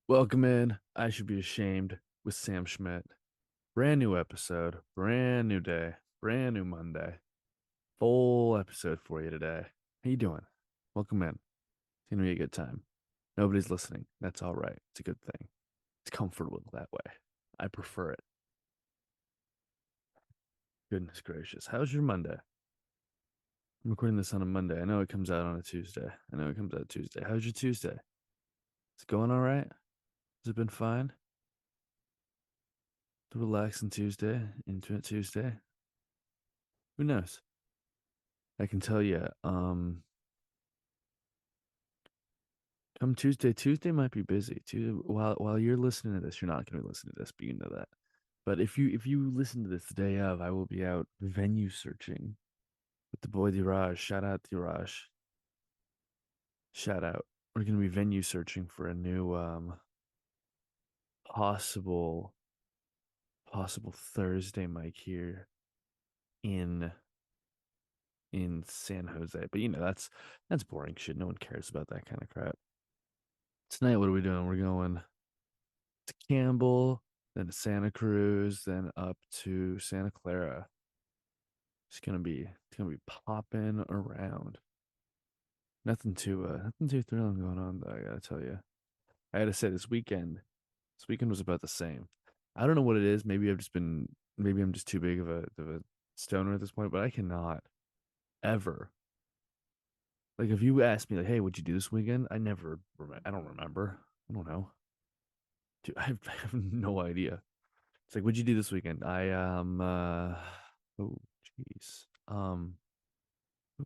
Welcome in. I should be ashamed with Sam Schmidt. Brand new episode, brand new day, brand new Monday. Full episode for you today. How you doing? Welcome in. It's gonna be a good time. Nobody's listening. That's all right. It's a good thing. It's comfortable that way. I prefer it. Goodness gracious. How's your Monday? I'm recording this on a Monday. I know it comes out on a Tuesday. I know it comes out Tuesday. How's your Tuesday? It's going all right? Has it been fine? The relaxing Tuesday, intimate Tuesday. Who knows? I can tell you, come Tuesday might be busy. Tuesday, while you're listening to this, you're not going to be listening to this, but you know that. But if you listen to this the day of, I will be out venue searching with the boy Diraj. Shout out Diraj. Shout out. We're going to be venue searching for a new possible possible Thursday mic here in San Jose. But that's boring shit. No one cares about that kind of crap. Tonight, what are we doing? We're going to Campbell, then to Santa Cruz, then up to Santa Clara. It's gonna be popping around. Nothing too thrilling going on though, I gotta tell you. I gotta say this weekend was about the same. I don't know what it is. Maybe I'm just too big of a stoner at this point, but I cannot ever like if you ask me like, hey, what'd you do this weekend? I don't remember. I don't know. Dude, I have no idea. It's like, what'd you do this weekend? Oh, jeez. Oh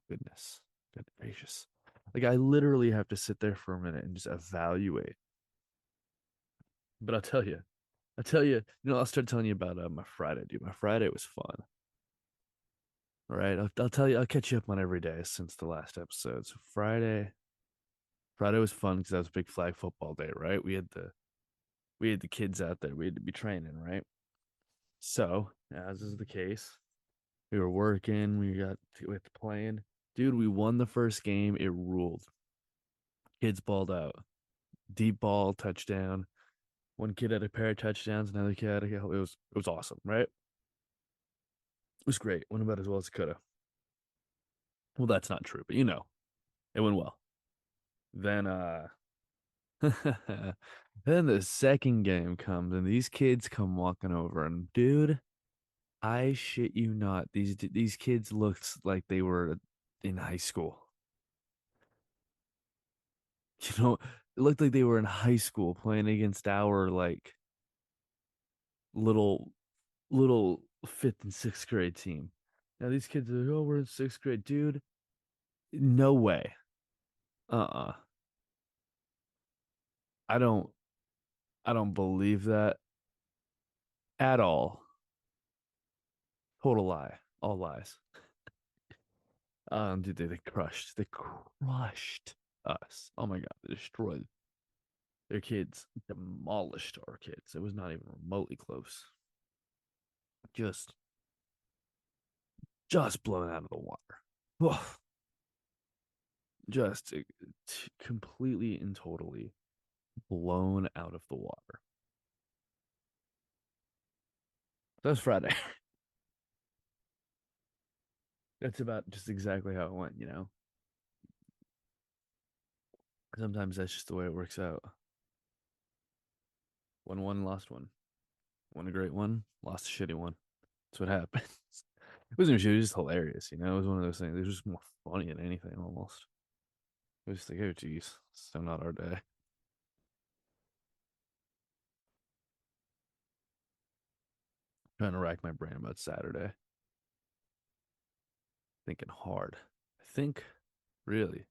goodness. Good gracious. Like, I literally have to sit there for a minute and just evaluate. But I'll start telling you about my Friday, dude. My Friday was fun. All right. I'll tell you, I'll catch you up on every day since the last episode. So Friday was fun because that was a big flag football day, right? We had the kids out there. We had to be training, right? So, as is the case, we were working. We had playing. Dude, we won the first game. It ruled. Kids balled out. Deep ball, touchdown. One kid had a pair of touchdowns. Another kid had it was awesome, right? It was great. Went about as well as it could have. Well, that's not true, but it went well. Then then the second game comes and these kids come walking over and dude, I shit you not, these kids looked like they were in high school. It looked like they were in high school playing against our like little little fifth and sixth grade team. Now these kids are like, oh, we're in sixth grade, dude. No way. Uh-uh. I don't I don't believe that at all. Total lie. All lies. Dude, they crushed us. Oh my God, they destroyed their kids, demolished our kids. It was not even remotely close. Just just blown out of the water. Ugh. Just completely and totally blown out of the water. That was Friday. That's about just exactly how it went. Sometimes that's just the way it works out. Won one, lost one. Won a great one, lost a shitty one. That's what happens. It wasn't even shitty, it was just hilarious. It was one of those things. It was just more funny than anything almost. It was just like, oh geez, so not our day. Trying to rack my brain about Saturday. Thinking hard. I think really,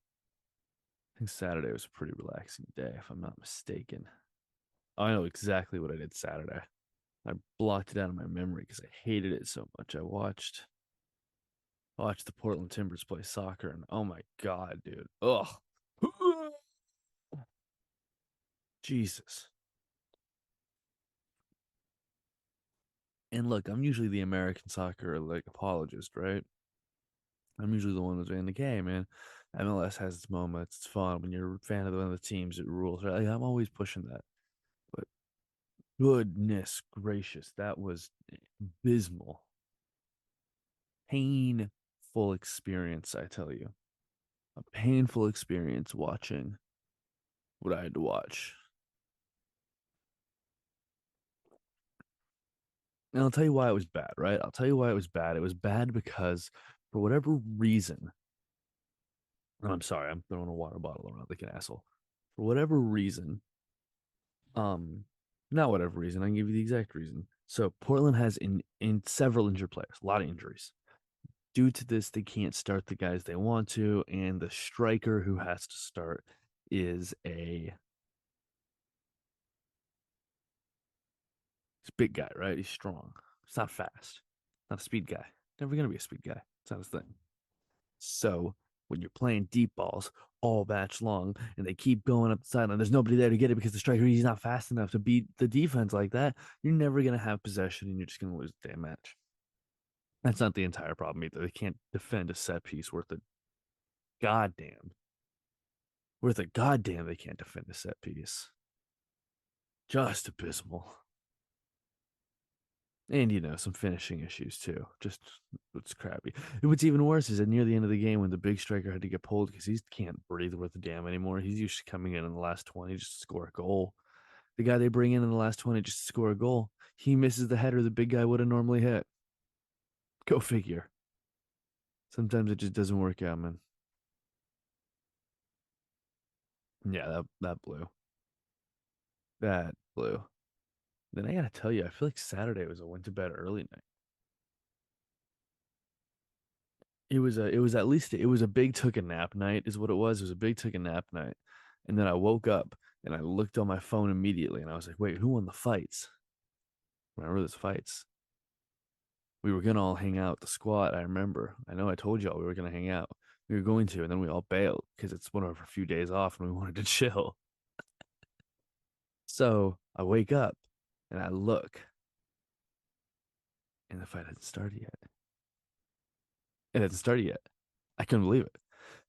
I think Saturday was a pretty relaxing day, if I'm not mistaken. I know exactly what I did Saturday. I blocked it out of my memory because I hated it so much. I watched the Portland Timbers play soccer, and oh my God, dude. Ugh. Jesus. And look, I'm usually the American soccer like apologist, right? I'm usually the one who's in the game, man. MLS has its moments. It's fun when you're a fan of one of the teams. It rules, right? Like, I'm always pushing that. Goodness gracious, that was abysmal. Painful experience, I tell you. A painful experience watching what I had to watch. And I'll tell you why it was bad, right? I'll tell you why it was bad. It was bad because for whatever reason, and I'm sorry, I'm throwing a water bottle around like an asshole. For whatever reason, um, not whatever reason, I can give you the exact reason. So Portland has in several injured players, a lot of injuries. Due to this, they can't start the guys they want to, and the striker who has to start is a he's a big guy, right? He's strong. He's not fast. Not a speed guy. Never gonna be a speed guy. It's not his thing. So when you're playing deep balls all match long and they keep going up the sideline, there's nobody there to get it because the striker he's not fast enough to beat the defense like that. You're never gonna have possession and you're just gonna lose the damn match. That's not the entire problem either. They can't defend a set piece goddamn worth a goddamn they can't defend a set piece. Just abysmal. And some finishing issues too. Just it's crappy. And what's even worse is that near the end of the game when the big striker had to get pulled because he can't breathe worth a damn anymore. He's used to coming in the last 20 just to score a goal. The guy they bring in the last 20 just to score a goal, he misses the header the big guy would have normally hit. Go figure. Sometimes it just doesn't work out, man. Yeah, that blew. That blew. Then I gotta tell you, I feel like Saturday was a went to bed early night. It was at least it was a big took a nap night is what it was. It was a big took a nap night. And then I woke up and I looked on my phone immediately and I was like, wait, who won the fights? Remember those fights? We were gonna all hang out at the squad. I remember. I know I told y'all we were gonna hang out. We were going to, and then we all bailed because it's one of our few days off and we wanted to chill. So I wake up and I look and the fight hadn't started yet. It hadn't started yet. I couldn't believe it.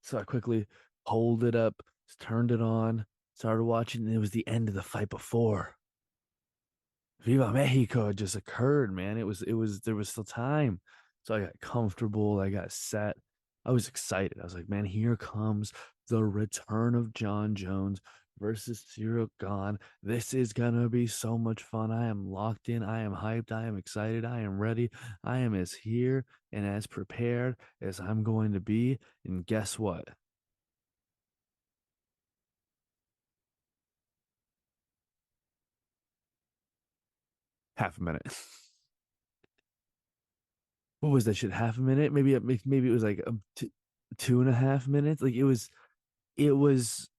So I quickly pulled it up, turned it on, started watching, and it was the end of the fight before. Viva Mexico had just occurred, man. There was still time. So I got comfortable, I got set. I was excited. I was like, man, here comes the return of John Jones versus Cyril Gahn. This is gonna be so much fun. I am locked in. I am hyped. I am excited. I am ready. I am as here and as prepared as I'm going to be. And guess what? Half a minute. What was that shit? Half a minute? Maybe it was like 2.5 minutes. Like it was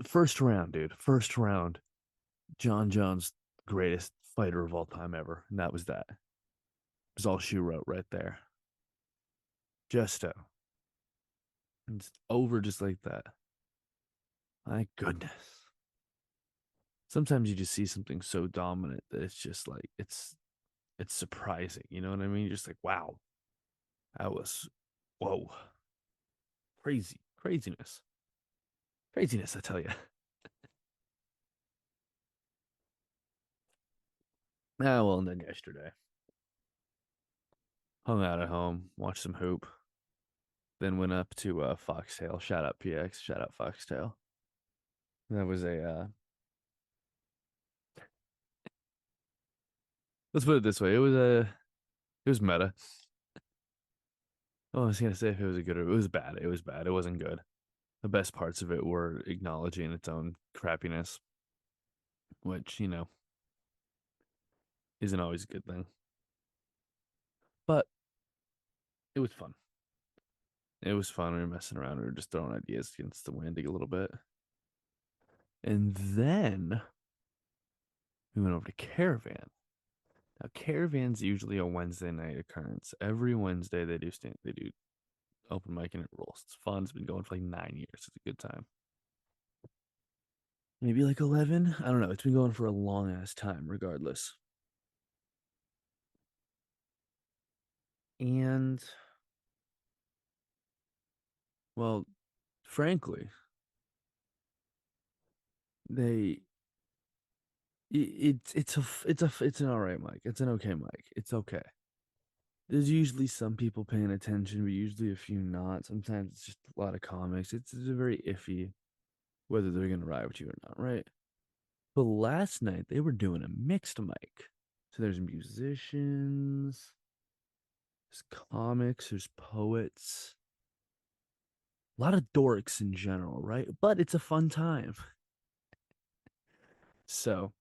first round, dude. First round. John Jones, greatest fighter of all time ever, and that was that. It was all she wrote right there. Just it's over just like that. My goodness. Sometimes you just see something so dominant that it's just like it's surprising. You know what I mean? You're just like, wow, that was whoa, craziness, craziness. I tell you. Ah, well, and then yesterday, hung out at home, watched some hoop, then went up to Foxtail. Shout out PX, shout out Foxtail. That was a let's put it this way. It was meta. Oh, I was gonna say if it was a good or it was bad. It was bad. It wasn't good. The best parts of it were acknowledging its own crappiness, which, isn't always a good thing. But it was fun. It was fun. We were messing around. We were just throwing ideas against the wind a little bit. And then we went over to Caravan. Now, Caravan's usually a Wednesday night occurrence. Every Wednesday they do open mic and it rolls. It's fun. It's been going for like 9 years. It's a good time. Maybe like 11. I don't know. It's been going for a long ass time, regardless. And well, frankly, they It's an all right mic. It's an okay mic. It's okay. There's usually some people paying attention, but usually a few not. Sometimes it's just a lot of comics. It's a very iffy whether they're gonna ride with you or not, right? But last night they were doing a mixed mic. So there's musicians, there's comics, there's poets, a lot of dorks in general, right? But it's a fun time. So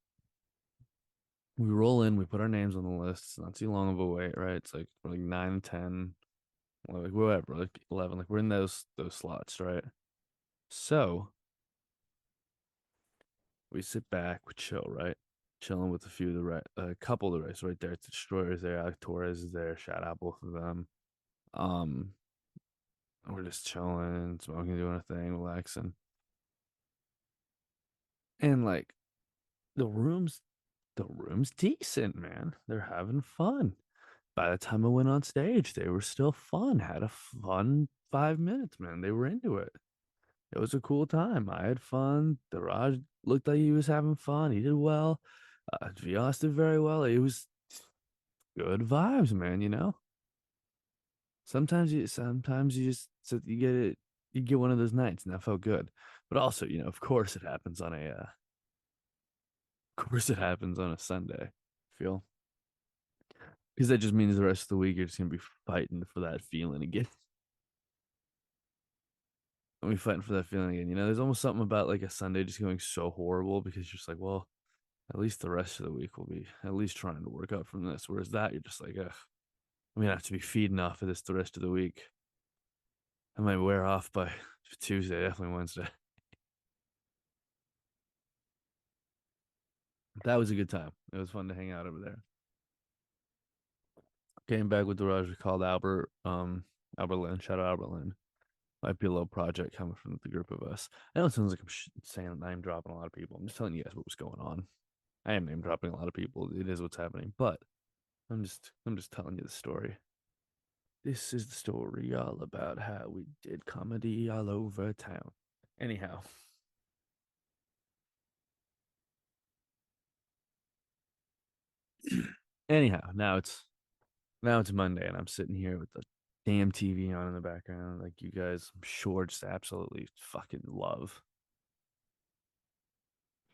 we roll in, we put our names on the list. It's not too long of a wait, right? It's like we're like 9, 10, like whatever, like 11. Like we're in those slots, right? So we sit back, we chill, right? Chilling with a few of the right, a couple of the races right there. It's Destroyer's there, Alec Torres is there. Shout out both of them. Um, we're just chilling, smoking, doing a thing, relaxing, and like the room's the room's decent, man. They're having fun. By the time I went on stage, they were still fun. Had a fun 5 minutes, man. They were into it. It was a cool time. I had fun. The Raj looked like he was having fun. He did well. Vios did very well. It was good vibes, man. Sometimes you just so you get it. You get one of those nights, and that felt good. But also, of course, it happens on of course, it happens on a Sunday. Feel because that just means the rest of the week you're just gonna be fighting for that feeling again. And we fighting for that feeling again. There's almost something about like a Sunday just going so horrible because you're just like, well, at least the rest of the week will be at least trying to work up from this. Whereas that you're just like, ugh, I'm gonna have to be feeding off of this the rest of the week. I might wear off by Tuesday, definitely Wednesday. That was a good time. It was fun to hang out over there. Came back with the Raj called Albert Lynn. Shout out Albert Lynn. Might be a little project coming from the group of us. I know it sounds like I'm saying name dropping a lot of people. I'm just telling you guys what was going on. I am name dropping a lot of people. It is what's happening, but I'm just telling you the story. This is the story all about how we did comedy all over town. Anyhow, anyhow, now it's Monday and I'm sitting here with the damn TV on in the background, like you guys, I'm sure just absolutely fucking love.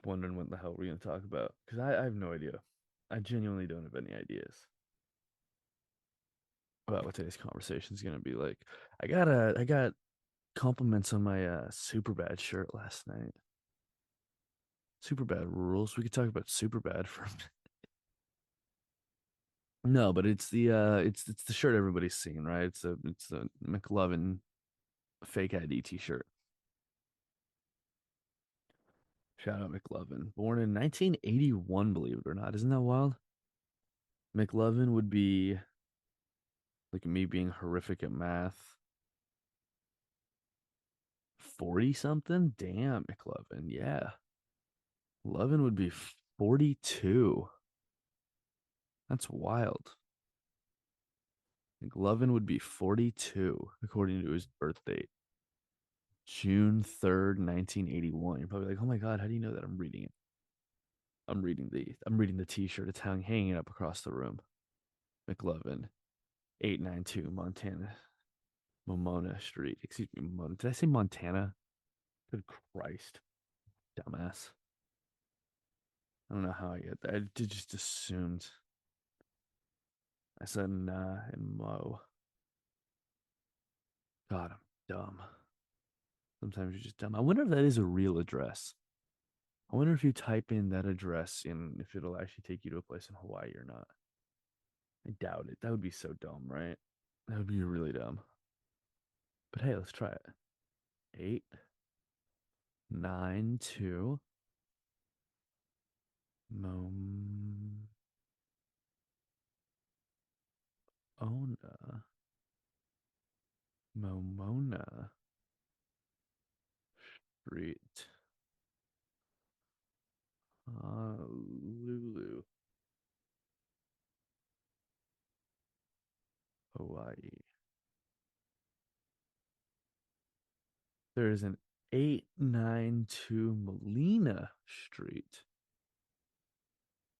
Wondering what the hell we're gonna talk about because I have no idea. I genuinely don't have any ideas about what today's conversation is gonna be like. I got compliments on my super bad shirt last night. Super bad rules. We could talk about super bad for no, but it's the shirt everybody's seen, right? It's a McLovin fake ID t-shirt. Shout out McLovin. Born in 1981, believe it or not. Isn't that wild? McLovin would be like me being horrific at math. 40 something? Damn, McLovin. Yeah. Lovin would be 42. That's wild. McLovin would be 42 according to his birth date. June 3rd, 1981. You're probably like, oh my God, how do you know that? I'm reading it. I'm reading the t-shirt. It's hanging up across the room. McLovin, 892 Montana, Momona Street. Excuse me, Momona. Did I say Montana? Good Christ. Dumbass. I don't know how I get that. I just assumed. I said nah and Mo. God, I'm dumb. Sometimes you're just dumb. I wonder if that is a real address. I wonder if you type in that address in if it'll actually take you to a place in Hawaii or not. I doubt it. That would be so dumb, right? That would be really dumb. But hey, let's try it. 892 Momona Momona Street, Honolulu, Hawaii. There is an 892 Molina Street.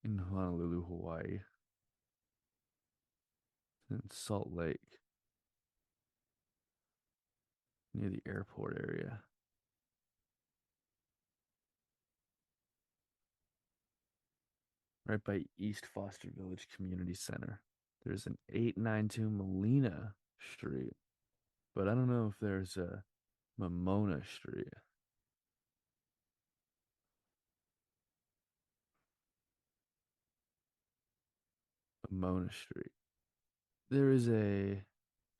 in Honolulu, Hawaii, in Salt Lake, near the airport area, right by East Foster Village Community Center. There's an 892 Molina Street, but I don't know if there's a Mamona Street. Mamona Street. There is a.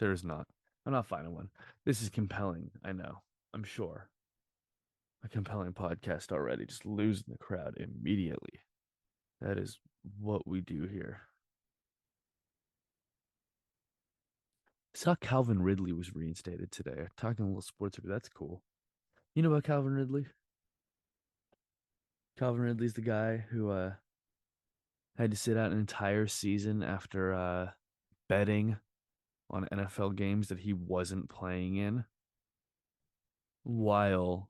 There is not. I'm not finding one. This is compelling. I know. I'm sure. A compelling podcast already, just losing the crowd immediately. That is what we do here. Saw Calvin Ridley was reinstated today. Talking a little sports review. That's cool. You know about Calvin Ridley? Calvin Ridley's the guy who had to sit out an entire season after betting on NFL games that he wasn't playing in, while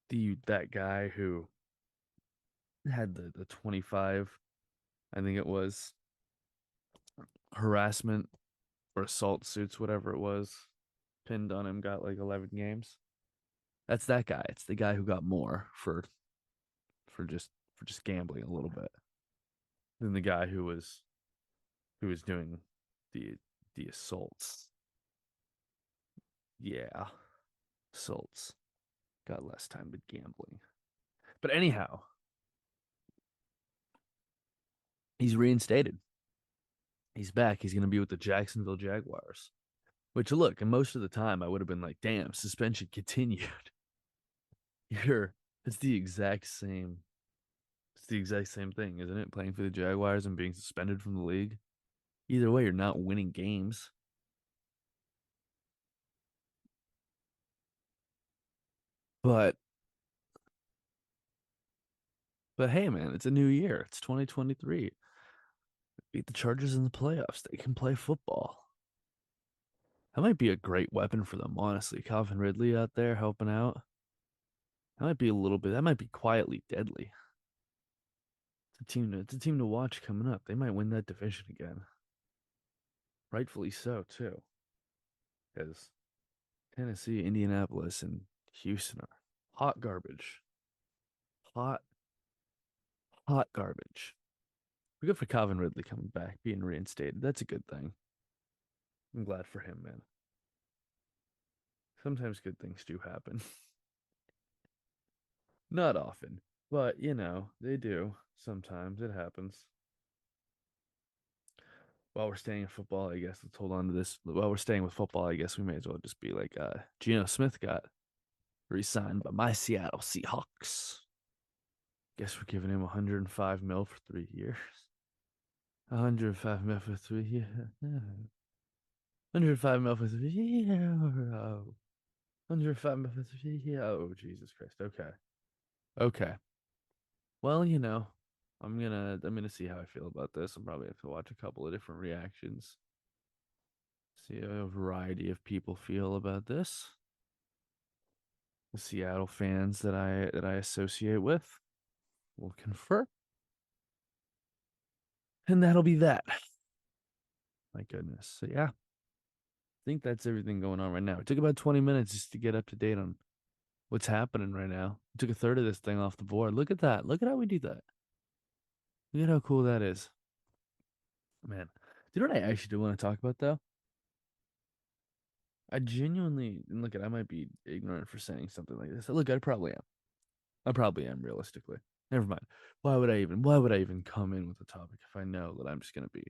the that guy who had the 25, I think it was, harassment or assault suits, whatever it was, pinned on him, got like 11 games. That's that guy. It's the guy who got more for just gambling a little bit than the guy who was doing the the assaults. Yeah, assaults got less time with gambling. But anyhow, he's reinstated. He's back. He's going to be with the Jacksonville Jaguars. Which, look, and most of the time I would have been like, damn, suspension continued. You're it's the exact same. It's the exact same thing, isn't it? Playing for the Jaguars and being suspended from the league. Either way, you're not winning games. But but hey man, it's a new year. It's 2023. Beat the Chargers in the playoffs. They can play football. That might be a great weapon for them, honestly. Calvin Ridley out there helping out. That might be a little bit. That might be quietly deadly. It's a team to watch coming up. They might win that division again. Rightfully so, too. Because Tennessee, Indianapolis, and Houston are hot garbage. Hot, hot garbage. We're good for Calvin Ridley coming back, being reinstated. That's a good thing. I'm glad for him, man. Sometimes good things do happen. Not often, but they do. Sometimes it happens. While we're staying in football, I guess let's hold on to this. While we're staying with football, I guess we may as well just be like Geno Smith got re-signed by my Seattle Seahawks. Guess we're giving him 105 mil for 3 years. 105 mil for 3 years. 105 mil for 3 years. 105 mil for 3 years. Oh, Jesus Christ. Okay. Okay. Well, I'm gonna see how I feel about this. I'm probably have to watch a couple of different reactions. See how a variety of people feel about this. The Seattle fans that I associate with will confer. And that'll be that. My goodness. So yeah, I think that's everything going on right now. It took about 20 minutes just to get up to date on what's happening right now. We took a third of this thing off the board. Look at that. Look at how we do that. Look at how cool that is. Man. Do you know what I actually do want to talk about though? I genuinely, and look at, I might be ignorant for saying something like this. Look, I probably am. I probably am realistically. Never mind. Why would I even come in with a topic if I know that I'm just gonna be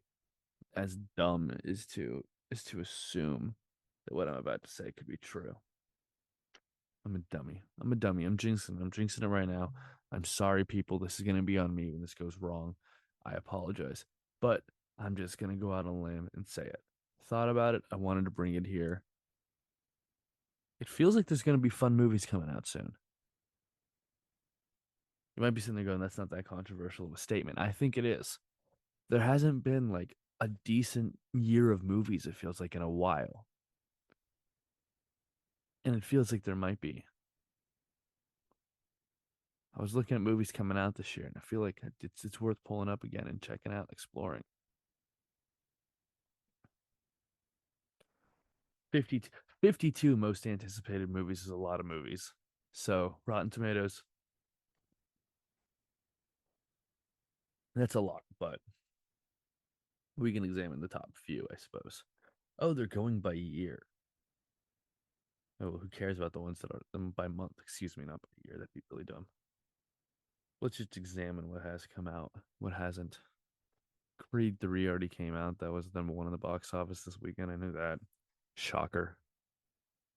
as dumb as to assume that what I'm about to say could be true? I'm a dummy. I'm a dummy. I'm jinxing. I'm jinxing it right now. I'm sorry, people. This is gonna be on me when this goes wrong. I apologize. But I'm just gonna go out on a limb and say it. Thought about it. I wanted to bring it here. It feels like there's gonna be fun movies coming out soon. You might be sitting there going, that's not that controversial of a statement. I think it is. There hasn't been like a decent year of movies, it feels like, in a while. And it feels like there might be. I was looking at movies coming out this year, and I feel like it's worth pulling up again and checking out, exploring. 50, 52 most anticipated movies is a lot of movies. So Rotten Tomatoes, that's a lot, but we can examine the top few, I suppose. Oh, they're going by year. Oh, who cares about the ones that are them by month? Excuse me, not by year. That'd be really dumb. Let's just examine what has come out, what hasn't. Creed 3 already came out. That was number one in the box office this weekend. I knew that. Shocker.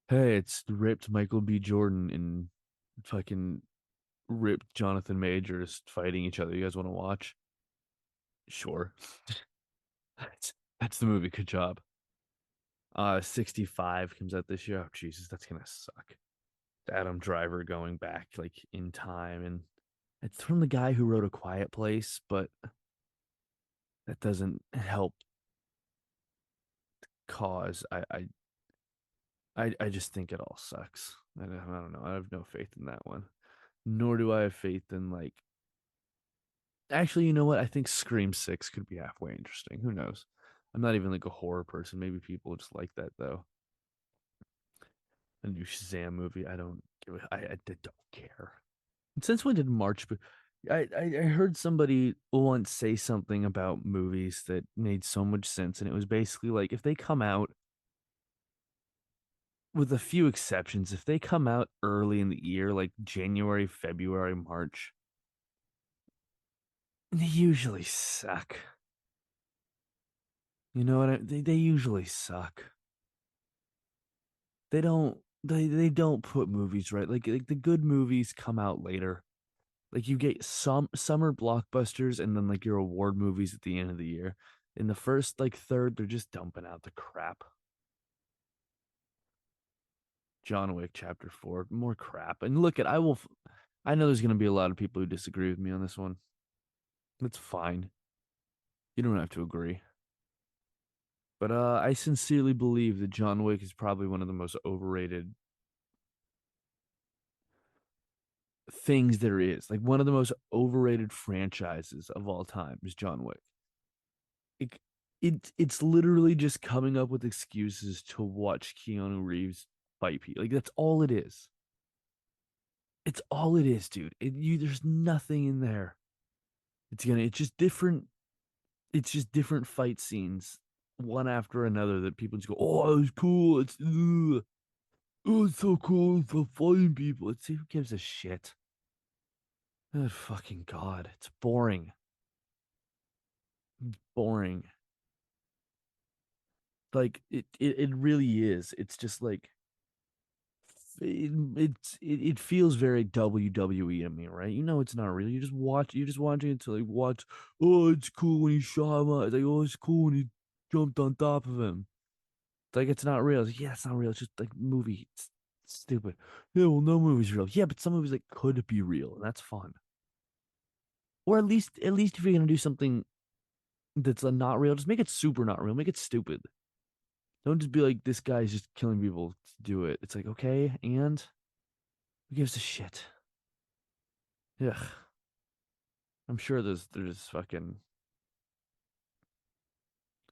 Hey, it's ripped Michael B. Jordan and fucking ripped Jonathan Majors fighting each other. You guys want to watch? Sure. That's the movie. Good job. 65 comes out this year. Oh Jesus, that's gonna suck. Adam Driver going back like in time, and it's from the guy who wrote A Quiet Place, but that doesn't help cause. I just think it all sucks. I don't know. I have no faith in that one. Nor do I have faith in like. Actually, you know what? I think Scream 6 could be halfway interesting. Who knows? I'm not even like a horror person. Maybe people just like that though. A new Shazam movie. I don't give a, I don't care. Since when did March? I heard somebody once say something about movies that made so much sense, and it was basically like if they come out, with a few exceptions, if they come out early in the year, like January, February, March, they usually suck. You know what? They usually suck. They don't put movies right. Like the good movies come out later. Like you get some summer blockbusters and then like your award movies at the end of the year. In the first like third, they're just dumping out the crap. John Wick Chapter 4, more crap. And look at I know there's going to be a lot of people who disagree with me on this one. That's fine. You don't have to agree. But I sincerely believe that John Wick is probably one of the most overrated things there is. Like one of the most overrated franchises of all time is John Wick. It, it's literally just coming up with excuses to watch Keanu Reeves fight people. Like that's all it is. It's all it is, dude. There's nothing in there. It's just different. It's just different fight scenes, one after another. That people just go, "Oh, it's cool. Oh, it's so cool for fighting people." It's who gives a shit. Oh, fucking god, it's boring. Boring. Like it really is. It's just like it feels very WWE to me, right? You know it's not real. You're just watching it to like watch. Oh, it's cool when he shot him. It's like, oh, it's cool when he jumped on top of him. It's like it's not real. It's like, yeah, it's not real. It's just like movie. It's stupid. Yeah, well, no movie's real. Yeah, but some movies like could be real, and that's fun. Or at least if you're gonna do something that's not real, just make it super not real. Make it stupid. Don't just be like this guy's just killing people to do it. It's like okay, and who gives a shit? Yeah, I'm sure there's fucking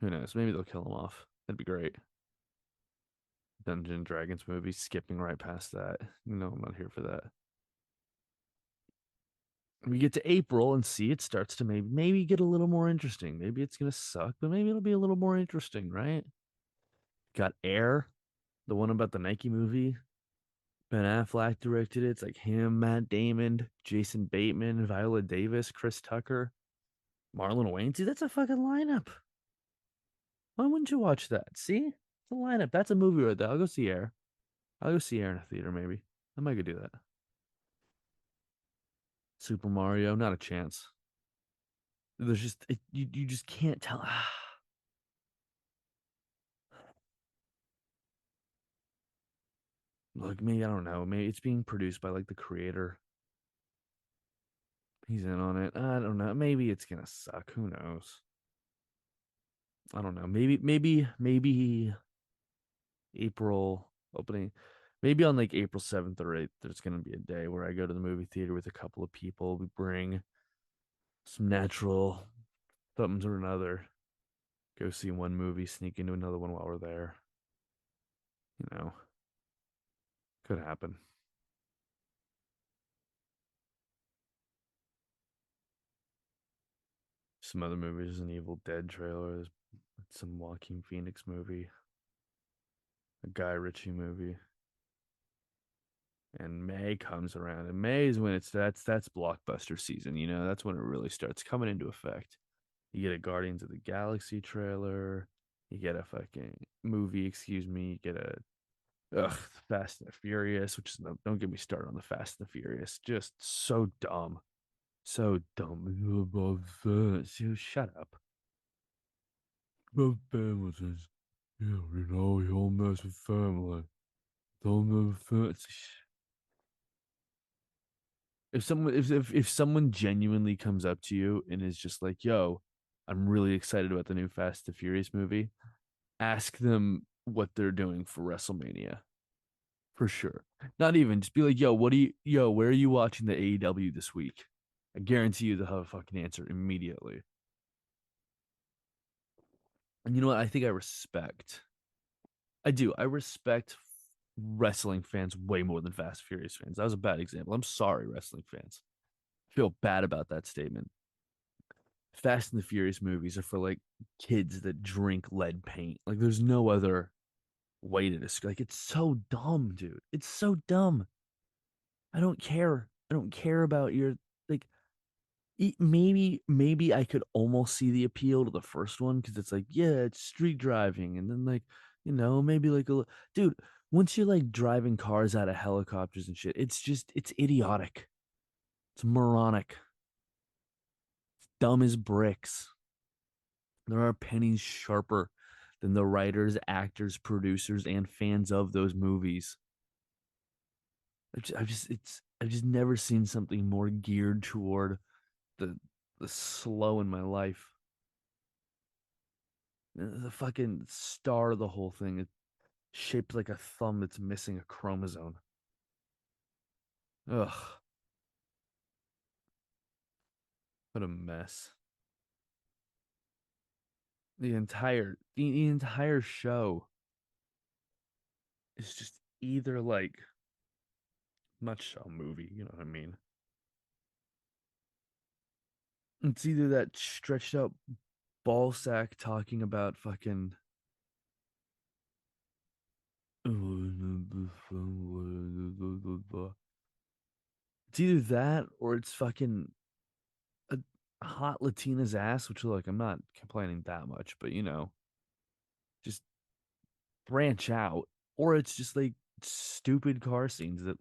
who knows. Maybe they'll kill him off. That'd be great. Dungeon and Dragons movie, skipping right past that. You know, I'm not here for that. We get to April and see it starts to maybe get a little more interesting. Maybe it's gonna suck, but maybe it'll be a little more interesting, right? Got Air, the one about the Nike movie. Ben Affleck directed it. It's like him, Matt Damon, Jason Bateman, Viola Davis, Chris Tucker, Marlon Wayans. Dude, that's a fucking lineup. Why wouldn't you watch that? See? It's a lineup. That's a movie right there. I'll go see Air. I'll go see Air in a theater, maybe. I might go do that. Super Mario, not a chance. There's just you just can't tell. Look, maybe I don't know. Maybe it's being produced by like the creator. He's in on it. I don't know. Maybe it's gonna suck. Who knows? I don't know. Maybe April opening. Maybe on like April 7th or 8th, there's gonna be a day where I go to the movie theater with a couple of people. We bring some natural something or another. Go see one movie, sneak into another one while we're there. You know, could happen. Some other movies, an Evil Dead trailer, some Joaquin Phoenix movie, a Guy Ritchie movie. And May comes around, and May is when that's blockbuster season. That's when it really starts coming into effect. You get a Guardians of the Galaxy trailer, you get a fucking movie, excuse me, you get a Fast and the Furious, which is no, don't get me started on the Fast and the Furious. Just so dumb. So dumb. Shut up. Both families. You don't mess with family. Don't mess with if someone genuinely comes up to you and is just like, "Yo, I'm really excited about the new Fast and Furious movie," ask them what they're doing for WrestleMania for sure. Not even just be like, "Yo, where are you watching the AEW this week?" I guarantee you they'll have a fucking answer immediately. And you know what? I think I respect. I do. I respect wrestling fans way more than Fast and Furious fans. That was a bad example. I'm sorry, wrestling fans. I feel bad about that statement. Fast and the Furious movies are for like kids that drink lead paint. Like there's no other way to describe. Like it's so dumb, dude. It's so dumb. I don't care. I don't care about your like. Maybe I could almost see the appeal to the first one because it's like yeah, it's street driving, and then like maybe like dude. Once you're like driving cars out of helicopters and shit, it's idiotic. It's moronic. It's dumb as bricks. There are pennies sharper than the writers, actors, producers, and fans of those movies. I've just never seen something more geared toward the the slow in my life. The fucking star of the whole thing is shaped like a thumb that's missing a chromosome. Ugh, what a mess. The entire show is just either like not show movie, you know what I mean? It's either that stretched out ball sack talking about fucking it's either that or it's fucking a hot Latina's ass, which like I'm not complaining that much, but just branch out, or it's just like stupid car scenes that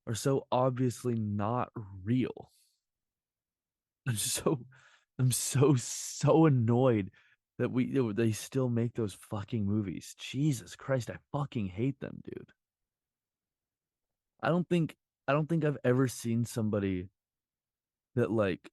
are so obviously not real. I'm so I'm so annoyed that they still make those fucking movies. Jesus Christ, I fucking hate them, dude. I don't think I don't think I've ever seen somebody that like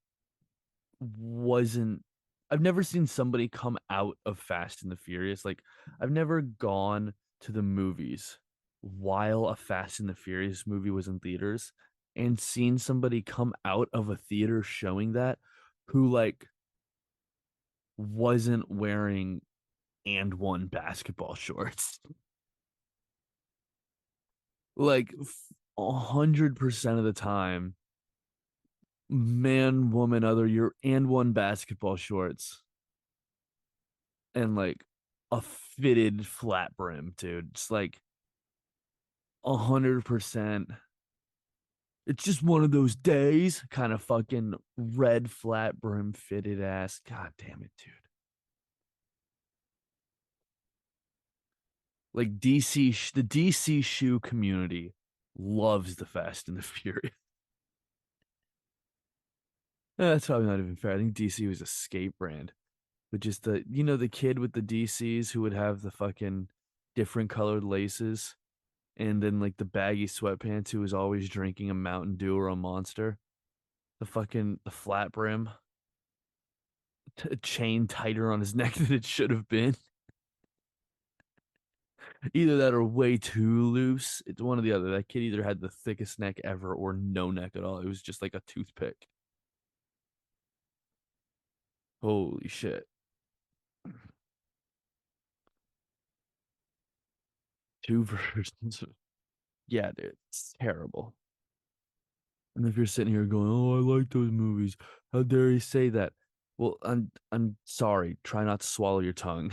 wasn't I've never seen somebody come out of Fast and the Furious. Like I've never gone to the movies while a Fast and the Furious movie was in theaters and seen somebody come out of a theater showing that who like wasn't wearing and one basketball shorts. Like 100% of the time, man, woman, other, you're and one basketball shorts and like a fitted flat brim, dude. It's like 100%. It's just one of those days, kind of fucking red flat brim fitted ass. God damn it, dude. Like the DC shoe community loves the Fast and the Furious. That's probably not even fair. I think DC was a skate brand, but just the kid with the DCs who would have the fucking different colored laces and then like the baggy sweatpants who was always drinking a Mountain Dew or a Monster. The flat brim, chain tighter on his neck than it should have been. Either that or way too loose. It's one or the other. That kid either had the thickest neck ever or no neck at all. It was just like a toothpick. Holy shit. Two versions. Yeah, dude. It's terrible. And if you're sitting here going, "Oh, I like those movies. How dare you say that?" Well, I'm sorry. Try not to swallow your tongue.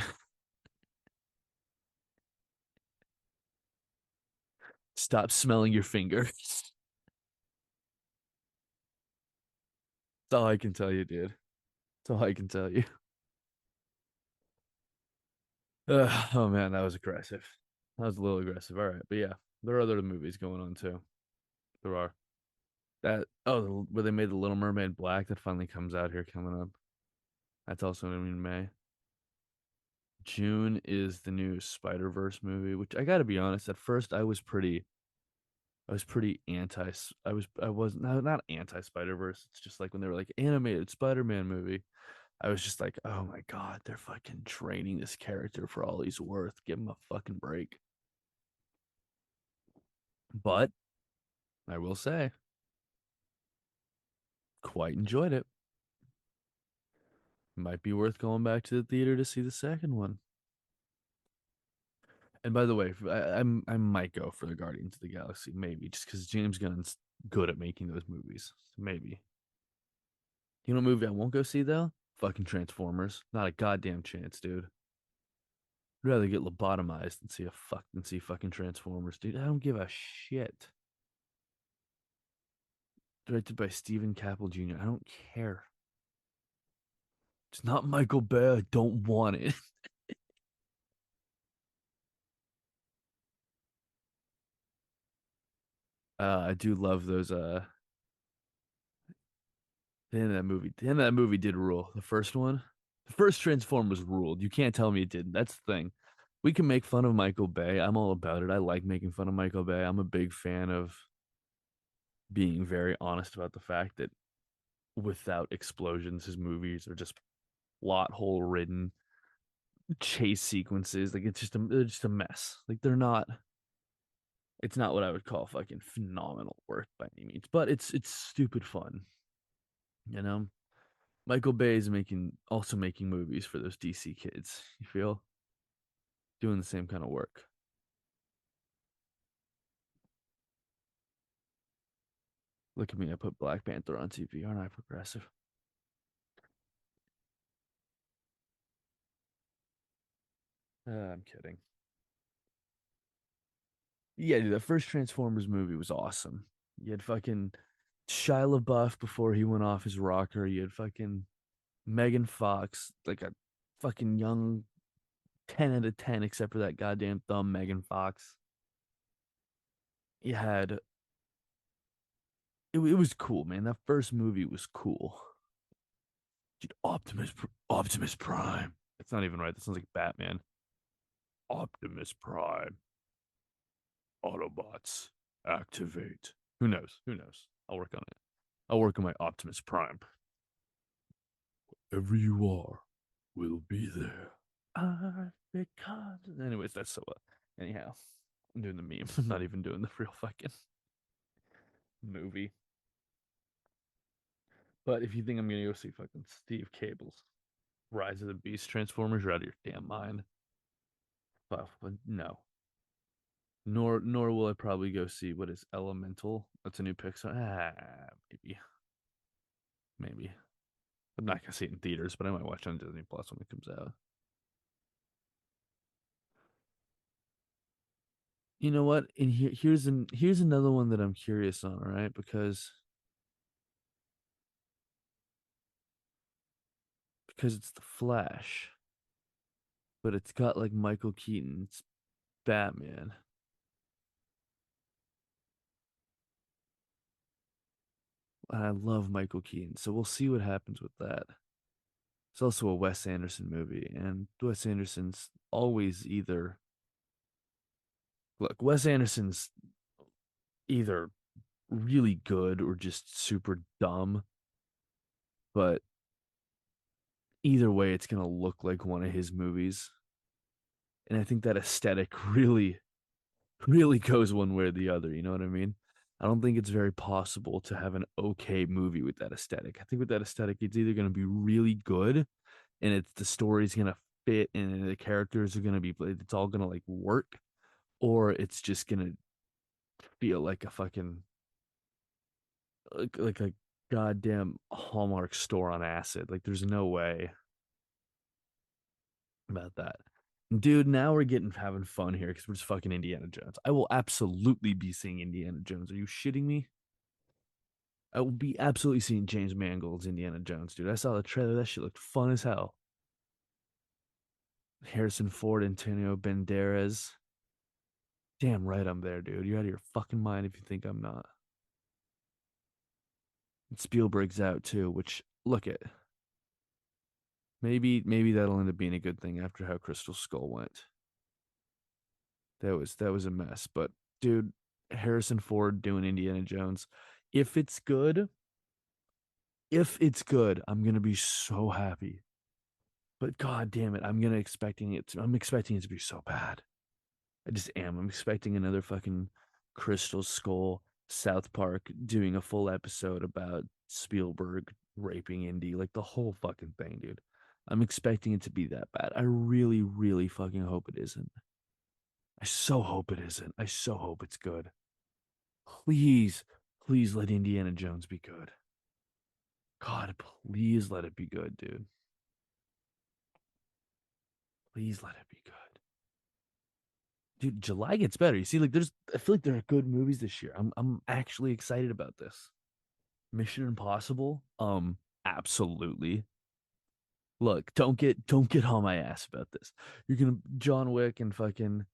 Stop smelling your fingers. That's all I can tell you, dude. That's all I can tell you. Oh man, that was aggressive. That was a little aggressive. All right, but yeah, there are other movies going on too. There are that. Oh, where they made the Little Mermaid black that finally comes out here coming up. That's also in May. June is the new Spider Verse movie, which I got to be honest. At first, I was pretty anti. I was not anti Spider Verse. It's just like when they were like animated Spider Man movie. I was just like, oh my god, they're fucking training this character for all he's worth. Give him a fucking break. But I will say, quite enjoyed it. Might be worth going back to the theater to see the second one. And by the way, I might go for the Guardians of the Galaxy, maybe just because James Gunn's good at making those movies. Maybe. You know, what movie I won't go see though? Fucking Transformers. Not a goddamn chance, dude. I'd rather get lobotomized than see fucking Transformers, dude. I don't give a shit. Directed by Stephen Caple Jr. I don't care. It's not Michael Bay. I don't want it. I do love those. The end of that movie did rule. The first one, the first Transformers ruled. You can't tell me it didn't. That's the thing. We can make fun of Michael Bay. I'm all about it. I like making fun of Michael Bay. I'm a big fan of being very honest about the fact that without explosions, his movies are just plot hole ridden chase sequences. Like they're just a mess. Like they're not. It's not what I would call fucking phenomenal work by any means, but it's stupid fun. You know, Michael Bay is making movies for those DC kids. You feel doing the same kind of work. Look at me, I put Black Panther on TV, aren't I progressive? I'm kidding. Yeah, dude, the first Transformers movie was awesome. You had fucking Shia LaBeouf before he went off his rocker. You had fucking Megan Fox, like a fucking young 10 out of 10, except for that goddamn thumb, Megan Fox. You had it was cool, man. That first movie was cool. Dude, Optimus Prime. It's not even right. That sounds like Batman. Optimus Prime. Autobots activate. Who knows? Who knows? I'll work on it. I'll work on my Optimus Prime. Wherever you are, we'll be there. Because anyways, that's so anyhow. I'm doing the meme. I'm not even doing the real fucking movie. But if you think I'm gonna go see fucking Steve Cable's Rise of the Beast Transformers, you're out of your damn mind. But no. Nor will I probably go see what is Elemental. That's a new Pixar. Maybe. Maybe. I'm not gonna see it in theaters, but I might watch it on Disney Plus when it comes out. You know what? And here's another one that I'm curious on, all right? Because it's the Flash, but it's got like Michael Keaton's Batman. And I love Michael Keaton, so we'll see what happens with that. It's also a Wes Anderson movie, and Wes Anderson's always either look, Wes Anderson's either really good or just super dumb, but either way, it's gonna look like one of his movies. And I think that aesthetic really goes one way or the other. You know what I mean? I don't think it's very possible to have an okay movie with that aesthetic. I think with that aesthetic, it's either going to be really good and it's the story's going to fit and the characters are going to be, it's all going to like work, or it's just going to feel like a fucking, like a goddamn Hallmark store on acid. Like there's no way about that. Dude, now we're getting having fun here because we're just fucking Indiana Jones. I will absolutely be seeing Indiana Jones. Are you shitting me? I will be absolutely seeing James Mangold's Indiana Jones, dude. I saw the trailer. That shit looked fun as hell. Harrison Ford, Antonio Banderas. Damn right I'm there, dude. You're out of your fucking mind if you think I'm not. And Spielberg's out too, which look at maybe that'll end up being a good thing after how Crystal Skull went. That was a mess. But dude, Harrison Ford doing Indiana Jones. If it's good, if it's good, I'm gonna be so happy. But god damn it, I'm expecting it to be so bad. I just am. I'm expecting another fucking Crystal Skull South Park doing a full episode about Spielberg raping Indy, like the whole fucking thing, dude. I'm expecting it to be that bad. I really, really fucking hope it isn't. I so hope it isn't. I so hope it's good. Please, please let Indiana Jones be good. God, please let it be good, dude. Please let it be good. Dude, July gets better. You see, like I feel like there are good movies this year. I'm actually excited about this. Mission Impossible? Absolutely. Look, don't get on my ass about this. You're gonna John Wick and fucking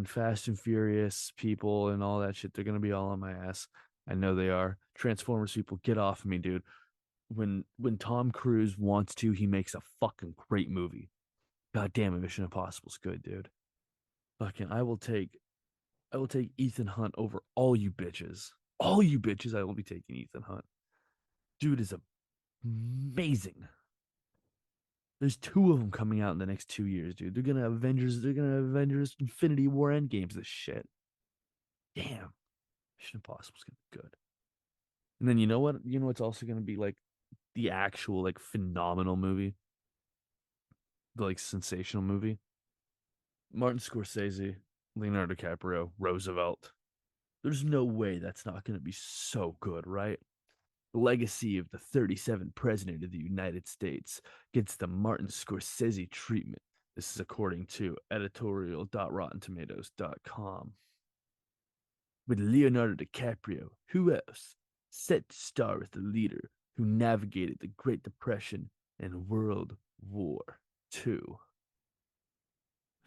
Fast and Furious people and all that shit, they're gonna be all on my ass. I know they are. Transformers people, get off of me, dude. When Tom Cruise wants to, he makes a fucking great movie. God damn it, Mission Impossible's good, dude. Fucking I will take Ethan Hunt over all you bitches. All you bitches, I will be taking Ethan Hunt. Dude is amazing. There's two of them coming out in the next 2 years, dude. They're gonna Avengers Infinity War Endgames this shit. Damn. Mission Impossible's gonna be good. And then you know what? You know what's also gonna be like the actual like phenomenal movie, the like sensational movie. Martin Scorsese, Leonardo DiCaprio, Roosevelt. There's no way that's not gonna be so good, right? The legacy of the 37th president of the United States gets the Martin Scorsese treatment. This is according to editorial.rottentomatoes.com. With Leonardo DiCaprio, who else? Set to star as the leader who navigated the Great Depression and World War II.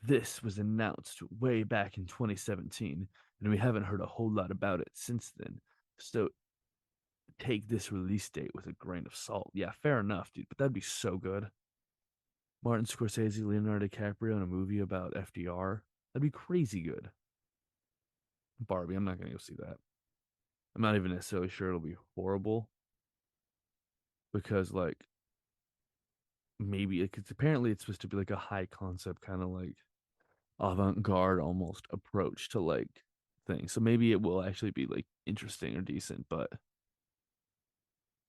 This was announced way back in 2017, and we haven't heard a whole lot about it since then. So take this release date with a grain of salt. Yeah, fair enough, dude, but that'd be so good. Martin Scorsese, Leonardo DiCaprio in a movie about FDR. That'd be crazy good. Barbie, I'm not gonna go see that. I'm not even necessarily sure it'll be horrible because like maybe because apparently it's supposed to be like a high concept kind of like avant-garde almost approach to like things. So maybe it will actually be like interesting or decent, but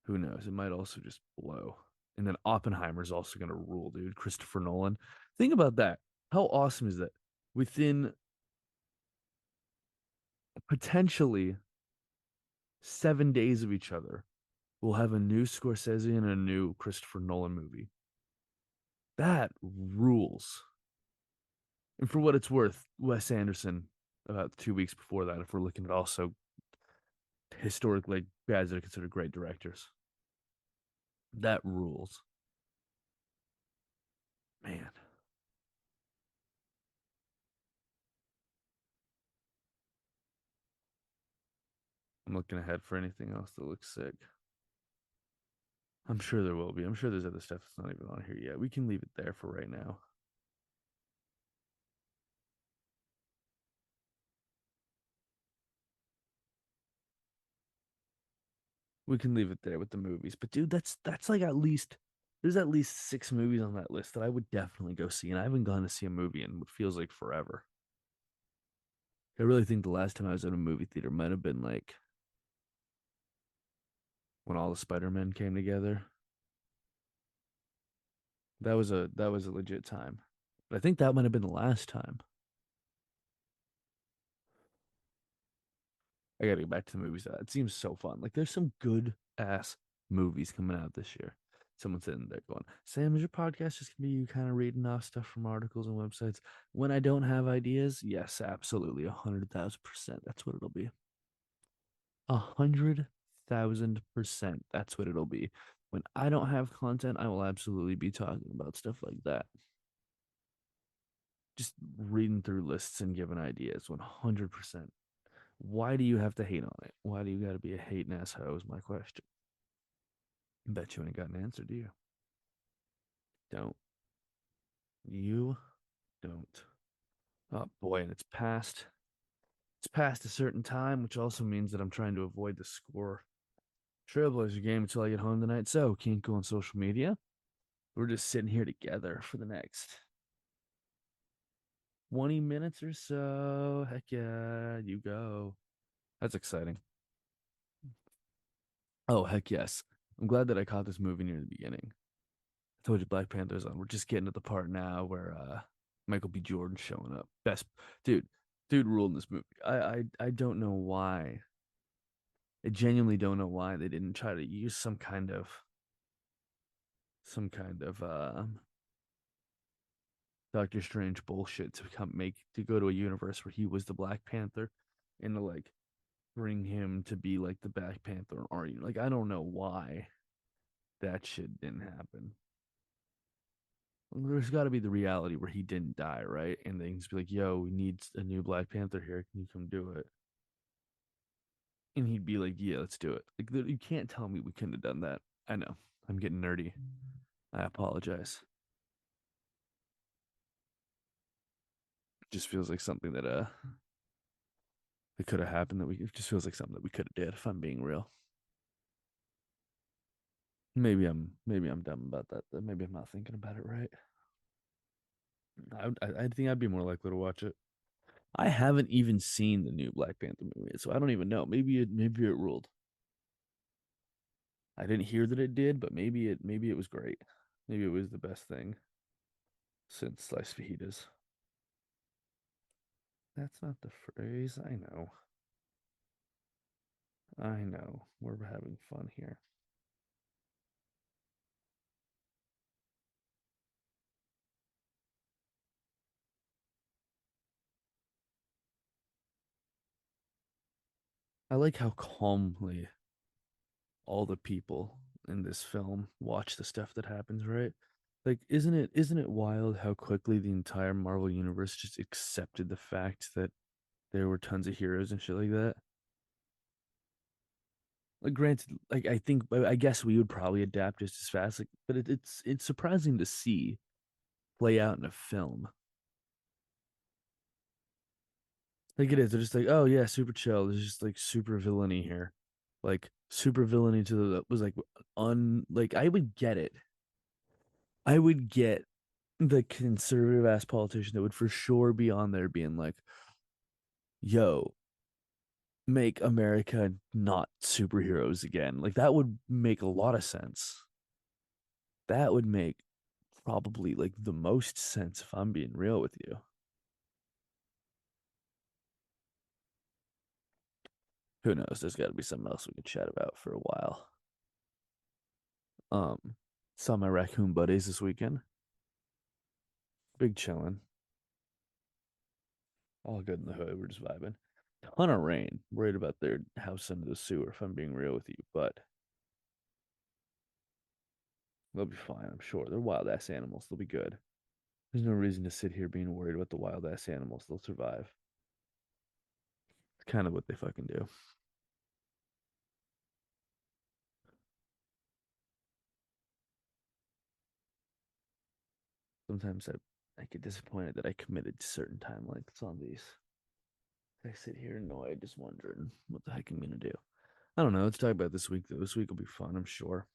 who knows? It might also just blow. And then Oppenheimer's also gonna rule, dude. Christopher Nolan. Think about that. How awesome is that? Within potentially 7 days of each other, we'll have a new Scorsese and a new Christopher Nolan movie. That rules. And for what it's worth, Wes Anderson about 2 weeks before that, if we're looking at also historically guys that are considered great directors. That rules. Man, I'm looking ahead for anything else that looks sick. I'm sure there will be. I'm sure there's other stuff that's not even on here yet. We can leave it there for right now. We can leave it there with the movies. But dude, that's like at least There's at least 6 movies on that list that I would definitely go see, and I haven't gone to see a movie in what feels like forever. I really think the last time I was at a movie theater might have been like when all the Spider-Men came together. That was a legit time. But I think that might have been the last time. I gotta get back to the movies. It seems so fun. Like there's some good ass movies coming out this year. Someone sitting there going, Sam, is your podcast just gonna be you kind of reading off stuff from articles and websites? When I don't have ideas, yes, absolutely, 100,000%. That's what it'll be. 100,000%. That's what it'll be. When I don't have content, I will absolutely be talking about stuff like that. Just reading through lists and giving ideas. 100%. Why do you have to hate on it? Why do you got to be a hating ass hoe? Is my question. I bet you ain't got an answer, do you? Don't. You don't. Oh boy, and it's past. It's past a certain time, which also means that I'm trying to avoid the score Trailblazer game until I get home tonight. So can't go on social media. We're just sitting here together for the next 20 minutes or so. Heck yeah, you go. That's exciting. Oh, heck yes. I'm glad that I caught this movie near the beginning. I told you Black Panther's on. We're just getting to the part now where Michael B. Jordan's showing up. Best dude, dude ruled in this movie. I don't know why. I genuinely don't know why they didn't try to use some kind of Doctor Strange bullshit to go to a universe where he was the Black Panther and to like bring him to be like the Black Panther or like I don't know why that shit didn't happen. There's got to be the reality where he didn't die, right? And they can just be like, "Yo, we need a new Black Panther here. Can you come do it?" And he'd be like, "Yeah, let's do it." Like you can't tell me we couldn't have done that. I know I'm getting nerdy. I apologize. It just feels like something that could have happened that we it just feels like something that we could have did. If I'm being real, maybe I'm dumb about that. Maybe I'm not thinking about it right. I think I'd be more likely to watch it. I haven't even seen the new Black Panther movie, so I don't even know. Maybe it ruled. I didn't hear that it did, but maybe it was great. Maybe it was the best thing since sliced fajitas. That's not the phrase. I know. I know. We're having fun here. I like how calmly all the people in this film watch the stuff that happens, right? Like, isn't it wild how quickly the entire Marvel universe just accepted the fact that there were tons of heroes and shit like that? Like, granted, like I guess we would probably adapt just as fast, like, but it's surprising to see play out in a film. Like it is, they're just like, oh yeah, super chill. There's just like super villainy here, like super villainy to the was like like I would get it. I would get the conservative ass politician that would for sure be on there being like, yo, make America not superheroes again. Like that would make a lot of sense. That would make probably like the most sense if I'm being real with you. Who knows? There's got to be something else we can chat about for a while. Um, saw my raccoon buddies this weekend. Big chillin'. All good in the hood. We're just vibing. Ton of rain. Worried about their house under the sewer, if I'm being real with you, but they'll be fine, I'm sure. They're wild ass animals. They'll be good. There's no reason to sit here being worried about the wild ass animals. They'll survive. It's kind of what they fucking do. Sometimes I get disappointed that I committed to certain time lengths on these. I sit here annoyed, just wondering what the heck I'm gonna do. I don't know. Let's talk about this week though. This week will be fun, I'm sure.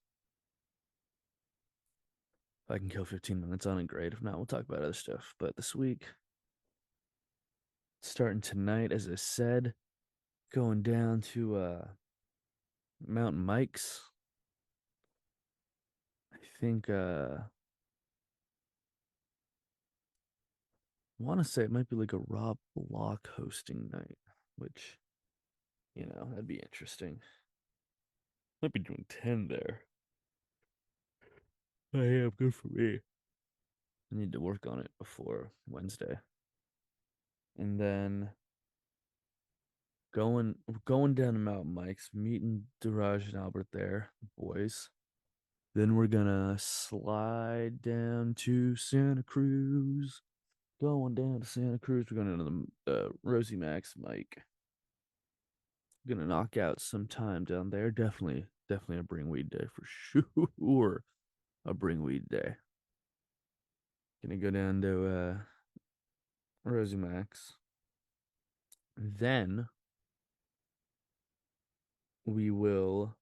If I can kill 15 minutes on it, great. If not, we'll talk about other stuff. But this week, starting tonight, as I said, going down to Mountain Mike's. I think I want to say it might be like a Rob Block hosting night, which, that'd be interesting. Might be doing 10 there. I am good for me. I need to work on it before Wednesday. And then going down to Mountain Mike's, meeting Duraj and Albert there, the boys. Then we're gonna slide down to Santa Cruz. Going down to Santa Cruz. We're going to the Rosie Max Mike. Gonna knock out some time down there. Definitely a bring weed day for sure. A bring weed day. Gonna go down to Rosie Max. Then we will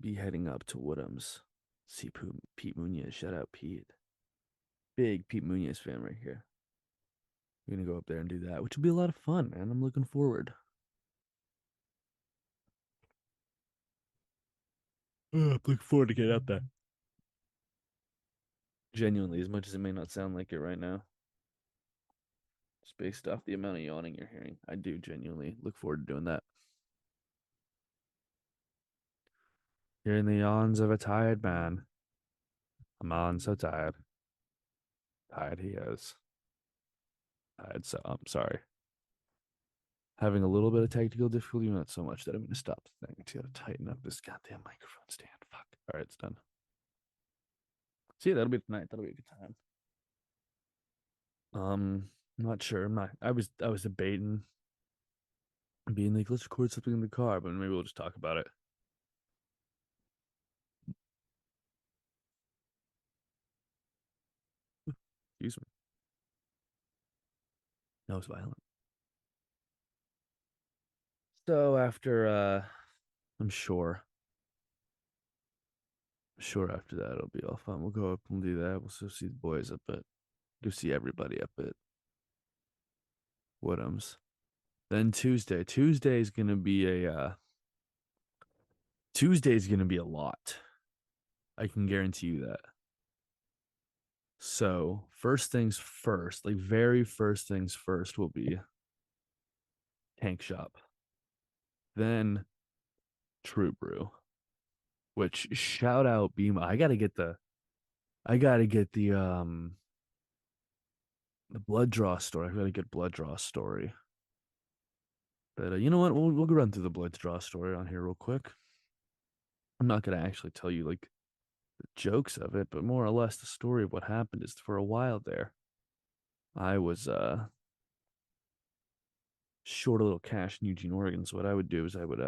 be heading up to Woodham's. See Pete Munoz. Shout out Pete. Big Pete Munoz fan right here. We're gonna go up there and do that, which will be a lot of fun, man. I'm looking forward. I'm looking forward to getting up there. Genuinely, as much as it may not sound like it right now, just based off the amount of yawning you're hearing, I do genuinely look forward to doing that. Hearing the yawns of a tired man. I'm on so tired. Tired he is. Tired, so I'm sorry. Having a little bit of technical difficulty, not so much that I'm going to stop the thing. I just got to tighten up this goddamn microphone stand. Fuck. All right, it's done. See, that'll be tonight. That'll be a good time. I'm not sure. I was debating being like, let's record something in the car, but maybe we'll just talk about it. Excuse me. That was violent. So after I'm sure after that it'll be all fun. We'll go up and do that. We'll still see the boys up at go see everybody up at Woodham's. Then Tuesday's gonna be a lot. I can guarantee you that. So first things first, like very first things first will be Tank Shop. Then True Brew. Which shout out Beam. I gotta get the blood draw story. I gotta get blood draw story. But you know what? We'll run through the blood draw story on here real quick. I'm not gonna actually tell you like the jokes of it, but more or less the story of what happened is for a while there, I was short a little cash in Eugene, Oregon. So what I would do is I would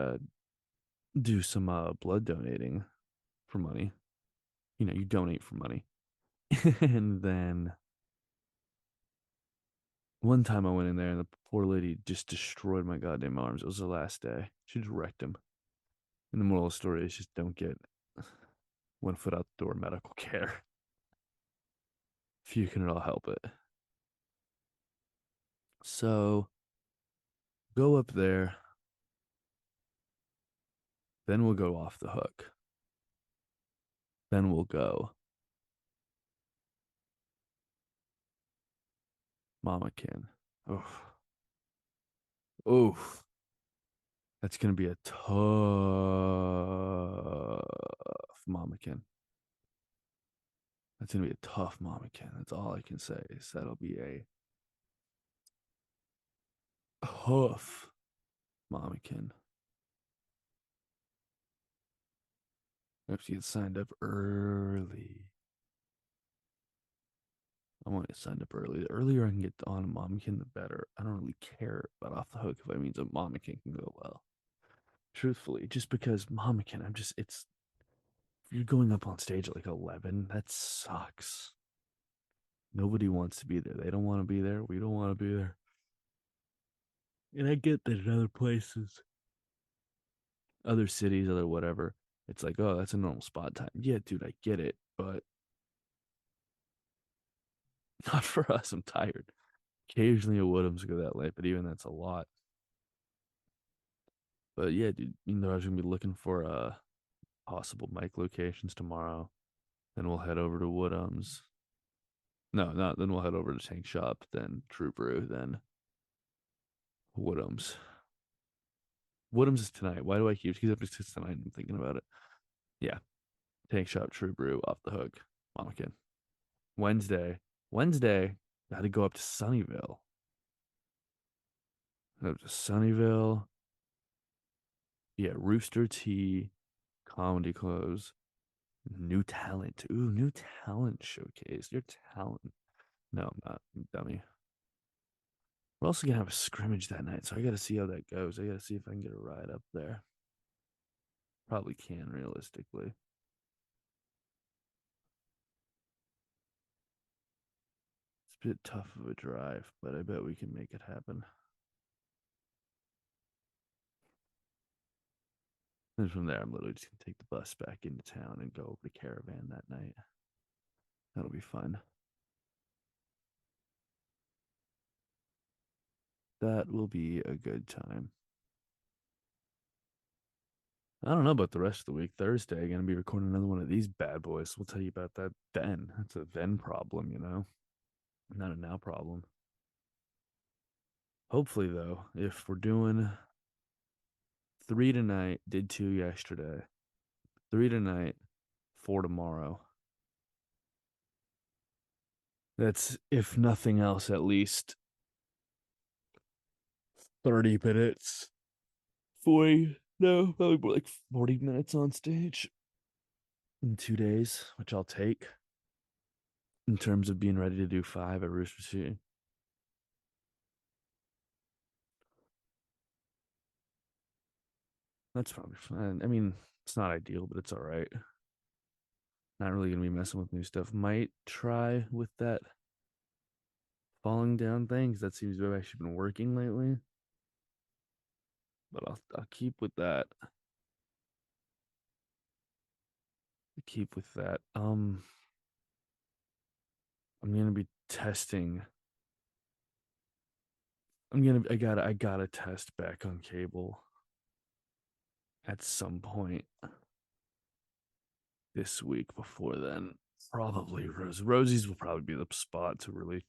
do some blood donating for money. You donate for money. And then one time I went in there and the poor lady just destroyed my goddamn arms. It was the last day. She just wrecked them. And the moral of the story is just don't get 1 foot out the door medical care if you can at all help it. So go up there, then we'll go off the hook. Then we'll go Mama Kin. Oof. Oof. That's gonna be a tough Mamakin. That's gonna be a tough Mamakin. That's all I can say is that'll be a tough Mamakin. I have to get signed up early. I want to get signed up early. The earlier I can get on a Mamakin, the better. I don't really care about off the hook if it means a Mamakin can go well. Truthfully, just because Mamakin, it's you're going up on stage at like 11. That sucks. Nobody wants to be there. They don't want to be there. We don't want to be there. And I get that in other places, other cities, other whatever, It's like, oh, that's a normal spot time. Yeah, dude, I get it, but not for us. I'm tired. Occasionally a Woodham's go that late, but even that's a lot. But yeah, dude, I was gonna be looking for possible mic locations tomorrow. Then we'll head over to Woodham's. No, not then we'll head over to Tank Shop, then True Brew, then Woodham's. Woodham's is tonight. Why do I keep up to tonight? I'm thinking about it. Yeah, Tank Shop, True Brew, off the hook. Mama Kid. Wednesday. Wednesday, got to go up to Sunnyvale. Up to Sunnyvale. Yeah, Rooster Tea, comedy clothes, new talent. Ooh, new talent showcase. Your talent. No, I'm not. I'm dummy. We're also gonna have a scrimmage that night, so I gotta see how that goes. I gotta see if I can get a ride up there. Probably can realistically. It's a bit tough of a drive, but I bet we can make it happen. And from there, I'm literally just gonna take the bus back into town and go over to Caravan that night. That'll be fun. That will be a good time. I don't know about the rest of the week. Thursday, gonna be recording another one of these bad boys. We'll tell you about that then. That's a then problem, not a now problem. Hopefully, though, if we're doing three tonight, did two yesterday, three tonight, four tomorrow. That's, if nothing else, at least 30 minutes. 40, no, probably more like 40 minutes on stage in 2 days, which I'll take in terms of being ready to do five at Rooster Teeth. That's probably fine. I mean, it's not ideal, but it's all right. Not really gonna be messing with new stuff. Might try with that falling down thing because that seems to have actually been working lately. But I'll keep with that. Keep with that. I'm gonna be testing. I gotta test back on cable at some point this week. Before then, probably Rosie's will probably be the spot to really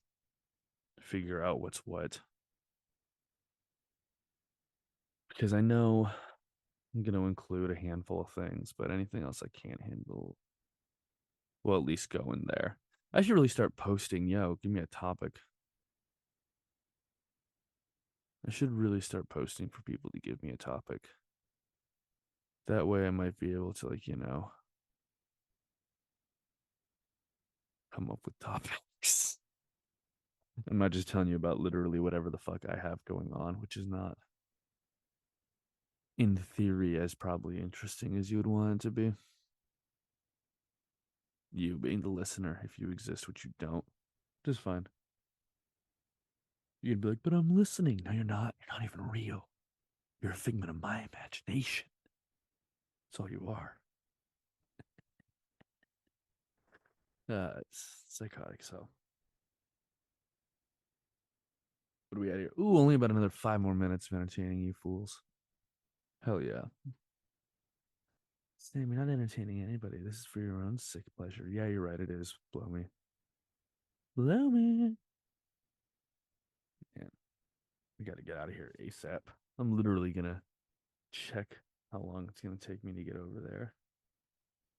figure out what's what. Because I know I'm gonna include a handful of things, but anything else I can't handle will at least go in there. I should really start posting, yo, give me a topic. I should really start posting for people to give me a topic. That way I might be able to, like, come up with topics. I'm not just telling you about literally whatever the fuck I have going on, which is not, in theory, as probably interesting as you would want it to be. You being the listener, if you exist, which you don't, just fine. You'd be like, but I'm listening. No, you're not. You're not even real. You're a figment of my imagination. That's all you are. It's psychotic. So, what are we at here? Ooh, only about another 5 more minutes of entertaining you fools. Hell yeah. Sam, you're not entertaining anybody. This is for your own sick pleasure. Yeah, you're right. It is. Blow me. Blow me. Man, we got to get out of here ASAP. I'm literally going to check how long it's going to take me to get over there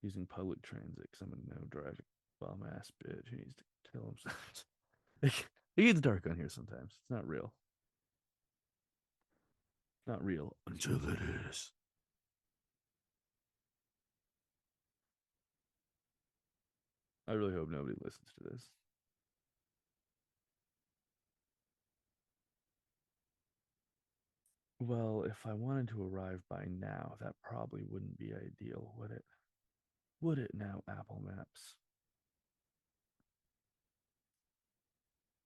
using public transit because I'm a no driving bum ass bitch who needs to kill himself. It gets dark on here sometimes. It's not real. Not real until it is. I really hope nobody listens to this. Well, if I wanted to arrive by now, that probably wouldn't be ideal, would it? Would it now, Apple Maps?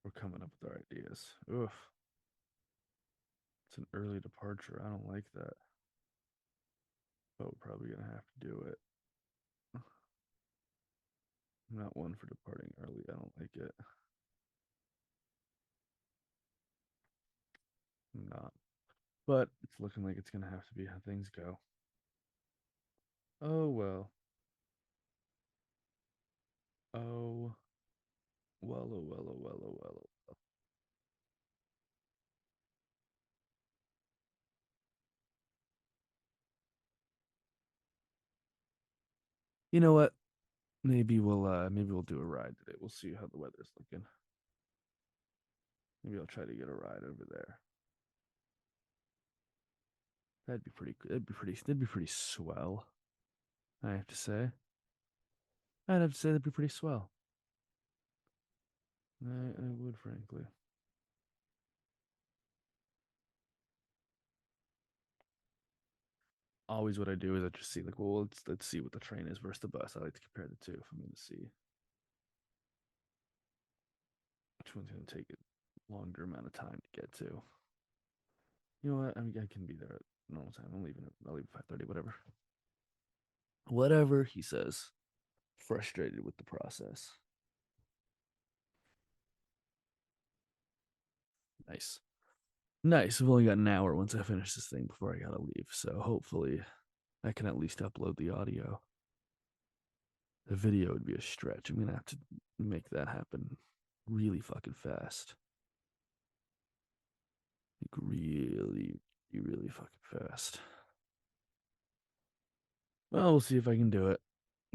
We're coming up with our ideas. Oof. It's an early departure. I don't like that. but we're probably gonna have to do it. I'm not one for departing early. I don't like it. I'm not. But it's looking like it's gonna have to be how things go. Oh well. Oh well. Oh well. Oh well. Oh well. Oh well. You know what? Maybe we'll do a ride today. We'll see how the weather's looking. Maybe I'll try to get a ride over there. That'd be pretty good. That'd be pretty swell. I have to say. I'd have to say that'd be pretty swell. I would, frankly. Always what I do is I just see like, well, let's see what the train is versus the bus. I like to compare the two if I'm going to see which one's going to take a longer amount of time to get to. You know what? I mean, I can be there at normal time. I'll leave at 5:30. Whatever. Whatever he says. Frustrated with the process. Nice. Nice. I've only got an hour once I finish this thing before I gotta leave. So hopefully I can at least upload the audio. The video would be a stretch. I'm gonna have to make that happen really fucking fast. Like really, really fucking fast. Well, we'll see if I can do it.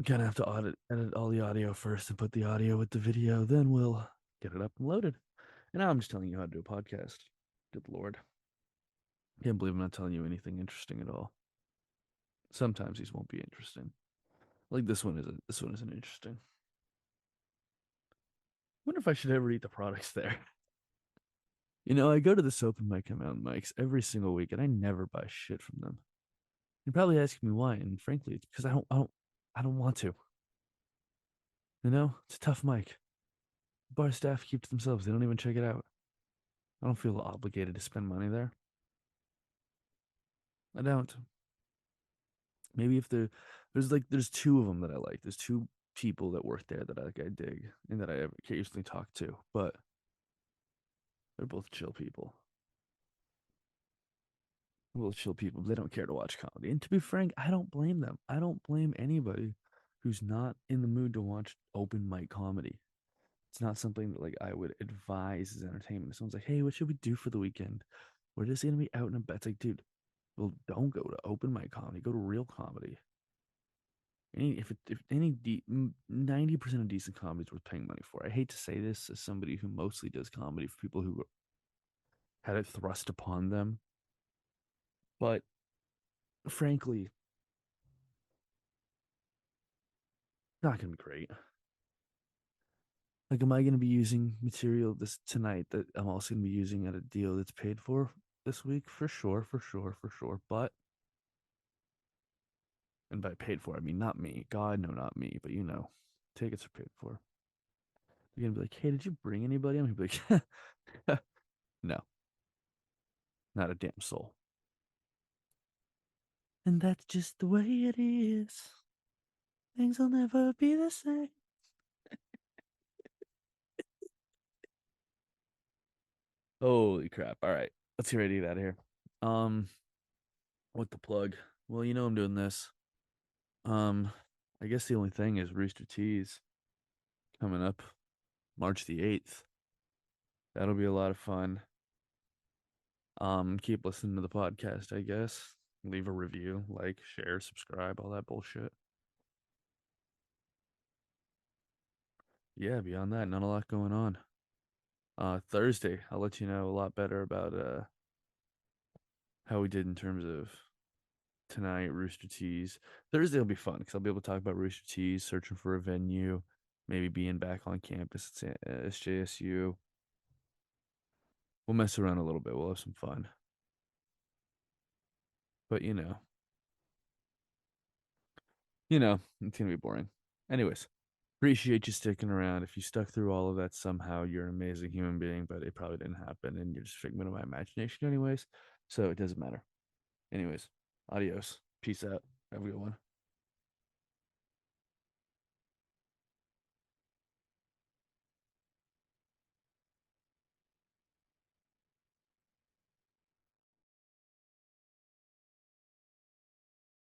Gonna have to edit all the audio first and put the audio with the video. Then we'll get it up and loaded. And now I'm just telling you how to do a podcast. Good lord. Can't believe I'm not telling you anything interesting at all. Sometimes these won't be interesting. Like this one isn't. This one isn't interesting. I wonder if I should ever eat the products there. I go to this open mic and mountain mics every single week, and I never buy shit from them. You're probably asking me why, and frankly, it's because I don't want to. It's a tough mic. Bar staff keep to themselves. They don't even check it out. I don't feel obligated to spend money there. I don't. Maybe if there's two of them that I like. There's two people that work there that I dig and that I occasionally talk to, but they're both chill people. Well, chill people. They don't care to watch comedy. And to be frank, I don't blame them. I don't blame anybody who's not in the mood to watch open mic comedy. It's not something that like I would advise as entertainment. If someone's like, "Hey, what should we do for the weekend? We're just gonna be out and about." It's like, dude, well, don't go to open mic comedy. Go to real comedy. If any 90% of decent comedy is worth paying money for. I hate to say this as somebody who mostly does comedy for people who had it thrust upon them, but frankly, not gonna be great. Like, am I going to be using material this tonight that I'm also going to be using at a deal that's paid for this week? For sure, for sure, for sure. But, and by paid for, I mean not me. God, no, not me. But tickets are paid for. You're going to be like, hey, did you bring anybody? I'm going to be like, no, not a damn soul. And that's just the way it is. Things will never be the same. Holy crap. All right. Let's get ready to get out of here. Um, what the plug? Well, I'm doing this. Um, I guess the only thing is Rooster Teeth coming up March the 8th. That'll be a lot of fun. Keep listening to the podcast, I guess. Leave a review, like, share, subscribe, all that bullshit. Yeah, beyond that, not a lot going on. Thursday, I'll let you know a lot better about how we did in terms of tonight, Rooster Teeth. Thursday will be fun because I'll be able to talk about Rooster Teeth, searching for a venue, maybe being back on campus at SJSU. We'll mess around a little bit. We'll have some fun. But it's gonna be boring. Anyways, appreciate you sticking around. If you stuck through all of that somehow, you're an amazing human being, but it probably didn't happen and you're just a figment of my imagination anyways. So it doesn't matter. Anyways, adios. Peace out. Have a good one.